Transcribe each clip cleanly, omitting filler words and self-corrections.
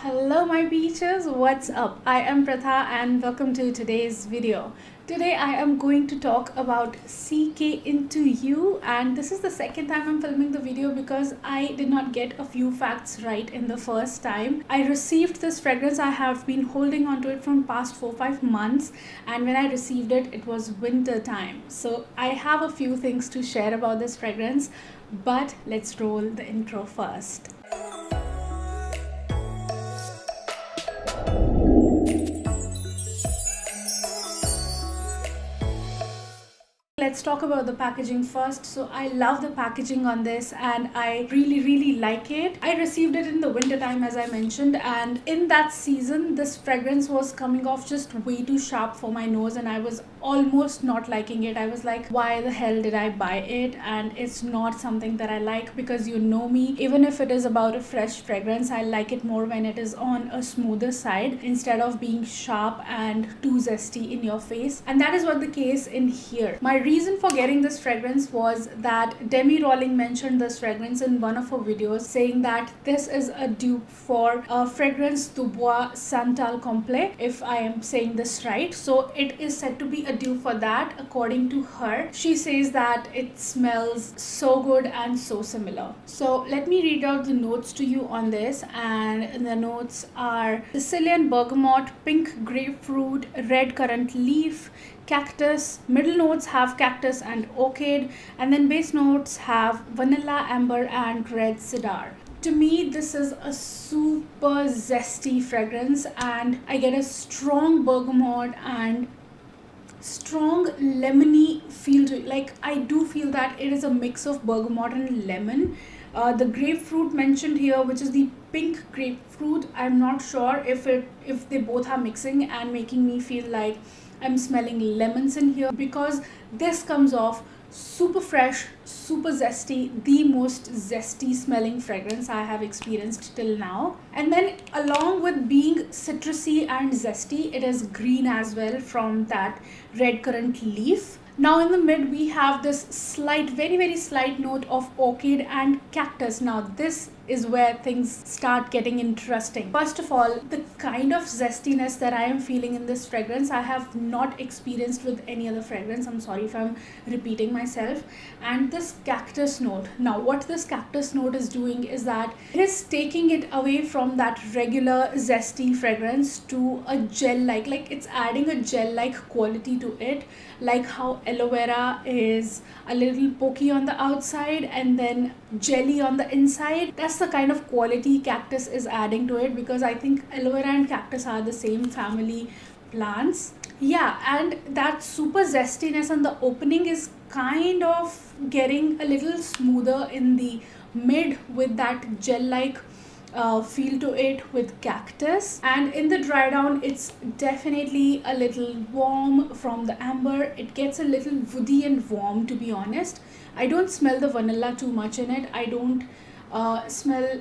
Hello my beaches, what's up? I am Pratha and welcome to today's video. Today I am going to talk about CK IN2U, and this is the second time I'm filming the video because I did not get a few facts right in the first time. I received this fragrance. I have been holding on to it from past 4-5 months, and when I received it, it was winter time. So I have a few things to share about this fragrance, but let's roll the intro first. Let's talk about the packaging first. So I love the packaging on this and I really like it. I received it in the winter time, as I mentioned, and in that season this fragrance was coming off just way too sharp for my nose and I was almost not liking it. I was like, why the hell did I buy it? And it's not something that I like, because you know me, even if it is about a fresh fragrance, I like it more when it is on a smoother side instead of being sharp and too zesty in your face, and that is what the case in here. My reason for getting this fragrance was that Demi Rawling mentioned this fragrance in one of her videos, saying that this is a dupe for Fragrance du Bois Santal Complet, if I am saying this right. So it is said to be a dupe for that, according to her. She says that it smells so good and so similar. So let me read out the notes to you on this, and the notes are Sicilian bergamot, pink grapefruit, red currant leaf, cactus. Middle notes have cactus and orchid, and then base notes have vanilla, amber and red cedar. To me, this is a super zesty fragrance and I get a strong bergamot and strong lemony feel to it. Like, I do feel that it is a mix of bergamot and lemon. The grapefruit mentioned here, which is the pink grapefruit, I'm not sure if they both are mixing and making me feel like I'm smelling lemons in here, because this comes off super fresh, super zesty, the most zesty smelling fragrance I have experienced till now. And then along with being citrusy and zesty, it is green as well from that red currant leaf. Now in the mid we have this slight, very slight note of orchid and cactus. Now this is where things start getting interesting. First of all, the kind of zestiness that I am feeling in this fragrance, I have not experienced with any other fragrance. I'm sorry if I'm repeating myself. And this cactus note, now what this cactus note is doing is that it is taking it away from that regular zesty fragrance to a gel-like, like it's adding a gel-like quality to it, like how aloe vera is a little pokey on the outside and then jelly on the inside. That's the kind of quality cactus is adding to it, because I think aloe vera and cactus are the same family plants. Yeah, and that super zestiness on the opening is kind of getting a little smoother in the mid with that gel-like feel to it with cactus, and in the dry down it's definitely a little warm from the amber. It gets a little woody and warm, to be honest. I don't smell the vanilla too much in it. I don't smell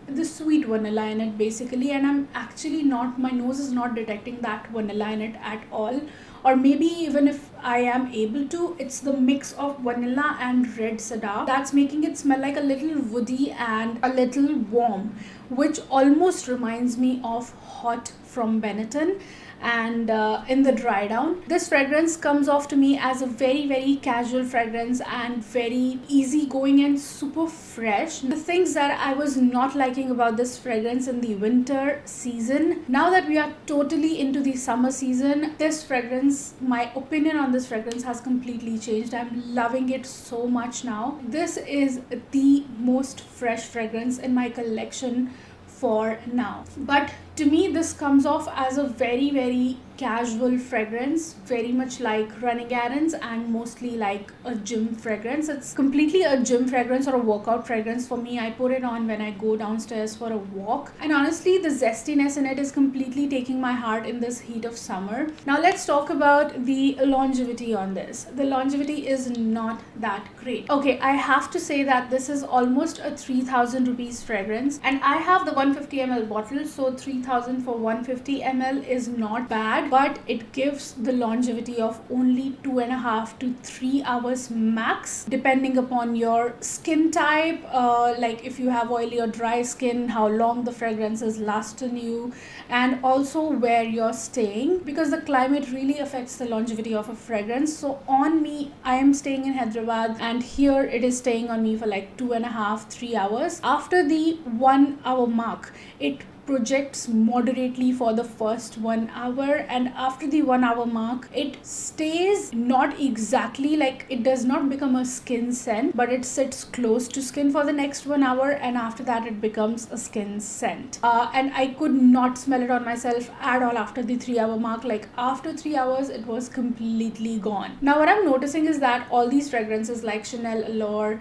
the sweet vanilla in it basically, and I'm actually not, my nose is not detecting that vanilla in it at all. Or maybe even if I am able to, it's the mix of vanilla and red cedar that's making it smell like a little woody and a little warm, which almost reminds me of Hot from Benetton. And in the dry down, this fragrance comes off to me as a very casual fragrance and very easygoing and super fresh. The things that I was not liking about this fragrance in the winter season, now that we are totally into the summer season, this fragrance, my opinion on this fragrance has completely changed. I'm loving it so much now. This is the most fresh fragrance in my collection for now. But to me, this comes off as a very casual fragrance, very much like running errands and mostly like a gym fragrance. It's completely a gym fragrance or a workout fragrance for me. I put it on when I go downstairs for a walk, and honestly the zestiness in it is completely taking my heart in this heat of summer. Now let's talk about the longevity on this. The longevity is not that great. Okay, I have to say that this is almost a 3,000 rupees fragrance, and I have the 150 ml bottle, so 3,000 for 150 ml is not bad. bad, but it gives the longevity of only 2.5 to 3 hours max, depending upon your skin type, like if you have oily or dry skin, how long the fragrances last on you, and also where you're staying, because the climate really affects the longevity of a fragrance. So on me, I am staying in Hyderabad, and here it is staying on me for like 2.5-3 hours. After the 1 hour mark, it projects moderately for the first 1 hour, and after the 1 hour mark, it stays not exactly, like it does not become a skin scent, but it sits close to skin for the next 1 hour, and after that it becomes a skin scent. And I could not smell it on myself at all after the 3 hour mark. Like after 3 hours, it was completely gone. Now what I'm noticing is that all these fragrances like Chanel Allure,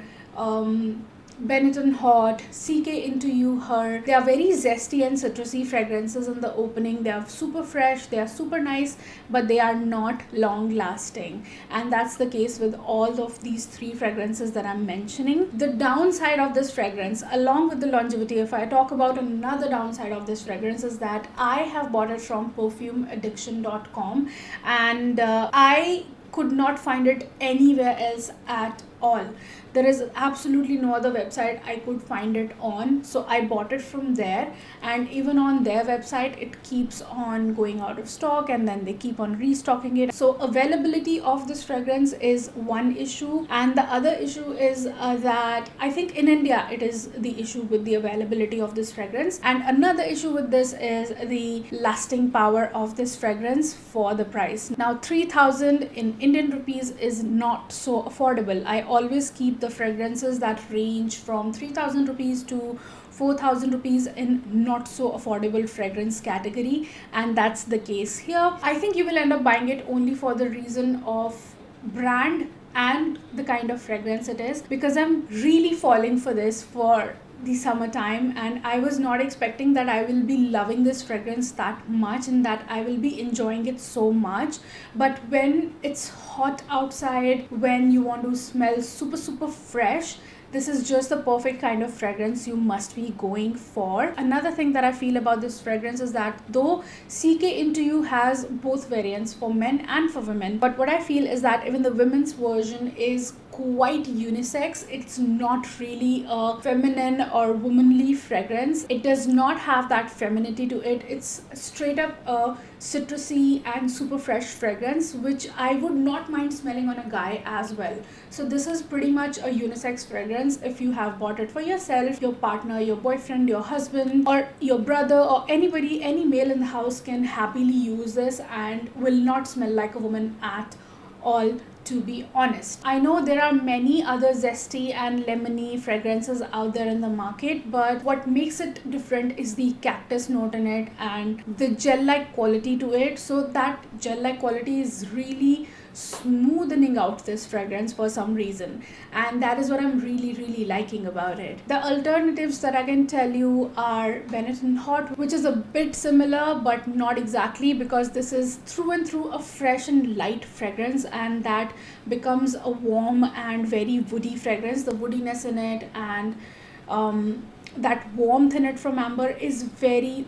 Benetton Hot, IN2U, Her, they are very zesty and citrusy fragrances in the opening. They are super fresh, they are super nice, but they are not long lasting. And that's the case with all of these three fragrances that I'm mentioning. The downside of this fragrance, along with the longevity, if I talk about another downside of this fragrance, is that I have bought it from perfumeaddiction.com, and I could not find it anywhere else at all. There is absolutely no other website I could find it on, so I bought it from there. And even on their website, it keeps on going out of stock, and then they keep on restocking it. So availability of this fragrance is one issue, and the other issue is that I think in India it is the issue with the availability of this fragrance. And another issue with this is the lasting power of this fragrance for the price. Now 3,000 in Indian rupees is not so affordable. I always keep the fragrances that range from 3,000 rupees to 4,000 rupees in not so affordable fragrance category, and that's the case here. I think you will end up buying it only for the reason of brand and the kind of fragrance it is, because I'm really falling for this for the summertime, and I was not expecting that I will be loving this fragrance that much and that I will be enjoying it so much. But when it's hot outside, when you want to smell super fresh, this is just the perfect kind of fragrance you must be going for. Another thing that I feel about this fragrance is that though IN2U has both variants for men and for women, but what I feel is that even the women's version is quite unisex. It's not really a feminine or womanly fragrance. It does not have that femininity to it. It's straight up a citrusy and super fresh fragrance, which I would not mind smelling on a guy as well. So this is pretty much a unisex fragrance. If you have bought it for yourself, your partner, your boyfriend, your husband, or your brother, or anybody, any male in the house can happily use this and will not smell like a woman at all, to be honest. I know there are many other zesty and lemony fragrances out there in the market, but what makes it different is the cactus note in it and the gel-like quality to it. So that gel-like quality is really smoothing out this fragrance for some reason, and that is what I'm really liking about it. The alternatives that I can tell you are Benetton Hot, which is a bit similar but not exactly, because this is through and through a fresh and light fragrance, and that becomes a warm and very woody fragrance. The woodiness in it and that warmth in it from amber is very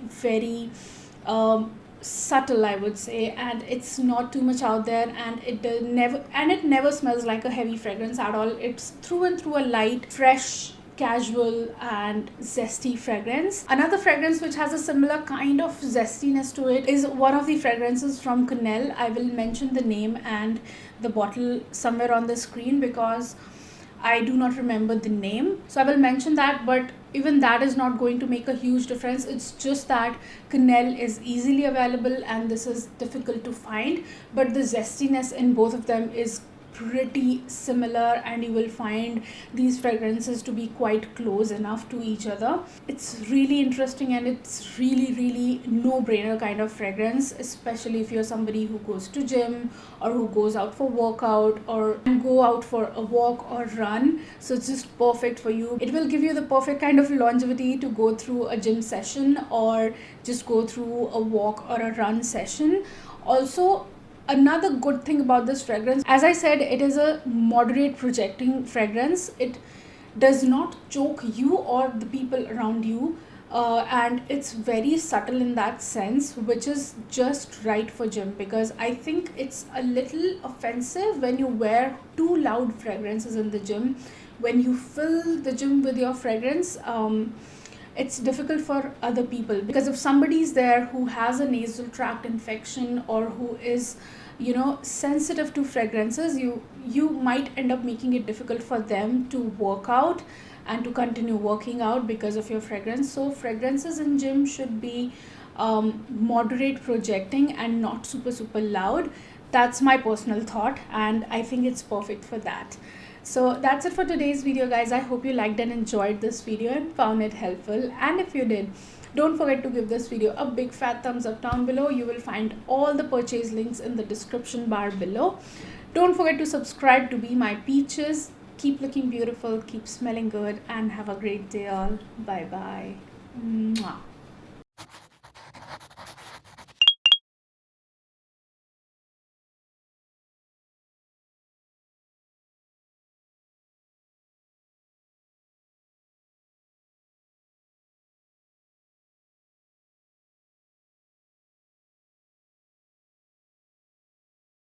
subtle, I would say, and it's not too much out there, and it never smells like a heavy fragrance at all. It's through and through a light, fresh, casual and zesty fragrance. Another fragrance which has a similar kind of zestiness to it is one of the fragrances from Chanel. I will mention the name and the bottle somewhere on the screen because I do not remember the name, so I will mention that, but even that is not going to make a huge difference. It's just that Chanel is easily available and this is difficult to find, but the zestiness in both of them is pretty similar, and you will find these fragrances to be quite close enough to each other. It's really interesting, and it's really no-brainer kind of fragrance, especially if you're somebody who goes to gym or who goes out for workout or go out for a walk or run. So it's just perfect for you. It will give you the perfect kind of longevity to go through a gym session or just go through a walk or a run session. Also, another good thing about this fragrance, as I said, it is a moderate projecting fragrance. It does not choke you or the people around you. and it's very subtle in that sense, which is just right for gym, because I think it's a little offensive when you wear too loud fragrances in the gym. When you fill the gym with your fragrance, it's difficult for other people, because if somebody's there who has a nasal tract infection or who is, sensitive to fragrances, you might end up making it difficult for them to work out and to continue working out because of your fragrance. So fragrances in gym should be moderate projecting and not super loud. That's my personal thought, and I think it's perfect for that. So that's it for today's video, guys. I hope you liked and enjoyed this video and found it helpful. And if you did, don't forget to give this video a big fat thumbs up down below. You will find all the purchase links in the description bar below. Don't forget to subscribe to be my peaches. Keep looking beautiful, keep smelling good, and have a great day all. Bye bye. Mwah.